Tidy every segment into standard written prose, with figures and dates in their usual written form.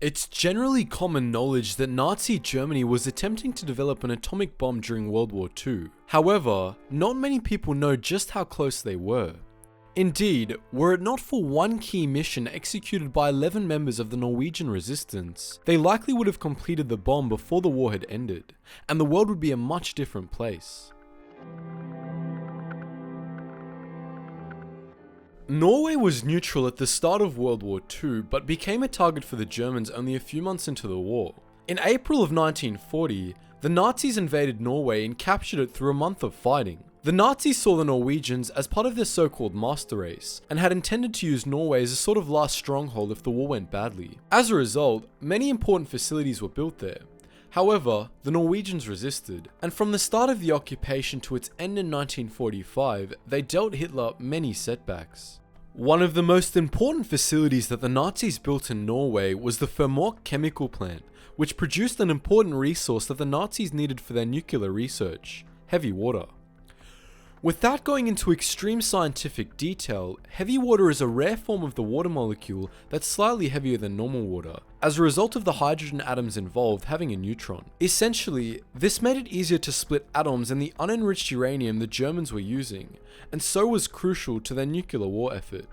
It's generally common knowledge that Nazi Germany was attempting to develop an atomic bomb during World War II. However, not many people know just how close they were. Indeed, were it not for one key mission executed by 11 members of the Norwegian resistance, they likely would have completed the bomb before the war had ended, and the world would be a much different place. Norway was neutral at the start of World War II, but became a target for the Germans only a few months into the war. In April of 1940, the Nazis invaded Norway and captured it through a month of fighting. The Nazis saw the Norwegians as part of their so-called master race, and had intended to use Norway as a sort of last stronghold if the war went badly. As a result, many important facilities were built there. However, the Norwegians resisted, and from the start of the occupation to its end in 1945, they dealt Hitler many setbacks. One of the most important facilities that the Nazis built in Norway was the Vemork chemical plant, which produced an important resource that the Nazis needed for their nuclear research: heavy water. Without going into extreme scientific detail, heavy water is a rare form of the water molecule that's slightly heavier than normal water, as a result of the hydrogen atoms involved having a neutron. Essentially, this made it easier to split atoms in the unenriched uranium the Germans were using, and so was crucial to their nuclear war effort.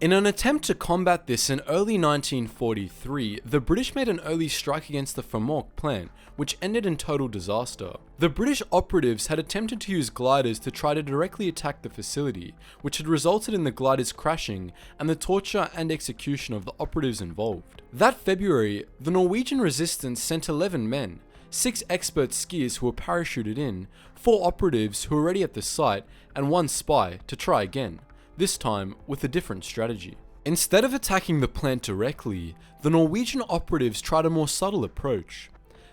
In an attempt to combat this in early 1943, the British made an early strike against the Vemork plant, which ended in total disaster. The British operatives had attempted to use gliders to try to directly attack the facility, which had resulted in the gliders crashing and the torture and execution of the operatives involved. That February, the Norwegian resistance sent 11 men, 6 expert skiers who were parachuted in, 4 operatives who were already at the site, and 1 spy to try again, this time with a different strategy. Instead of attacking the plant directly, the Norwegian operatives tried a more subtle approach.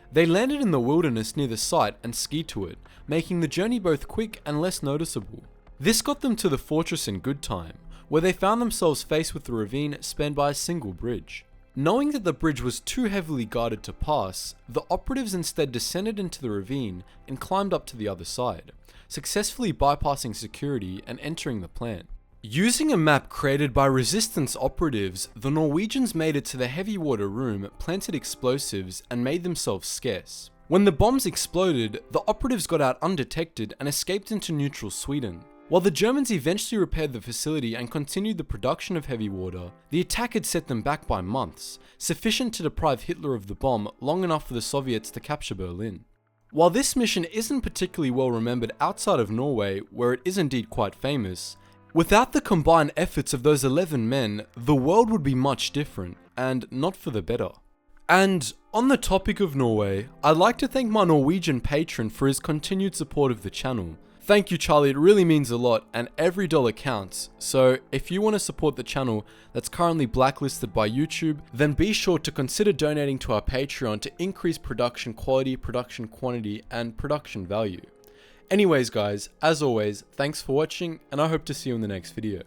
They landed in the wilderness near the site and skied to it, making the journey both quick and less noticeable. This got them to the fortress in good time, where they found themselves faced with a ravine spanned by a single bridge. Knowing that the bridge was too heavily guarded to pass, the operatives instead descended into the ravine and climbed up to the other side, successfully bypassing security and entering the plant. Using a map created by resistance operatives, the Norwegians made it to the heavy water room, planted explosives, and made themselves scarce. When the bombs exploded, the operatives got out undetected and escaped into neutral Sweden. While the Germans eventually repaired the facility and continued the production of heavy water, the attack had set them back by months, sufficient to deprive Hitler of the bomb long enough for the Soviets to capture Berlin. While this mission isn't particularly well remembered outside of Norway, where it is indeed quite famous, without the combined efforts of those 11 men, the world would be much different, and not for the better. And on the topic of Norway, I'd like to thank my Norwegian patron for his continued support of the channel. Thank you, Charlie, it really means a lot, and every dollar counts. So if you want to support the channel that's currently blacklisted by YouTube, then be sure to consider donating to our Patreon to increase production quality, production quantity, and production value. Anyways guys, as always, thanks for watching, and I hope to see you in the next video.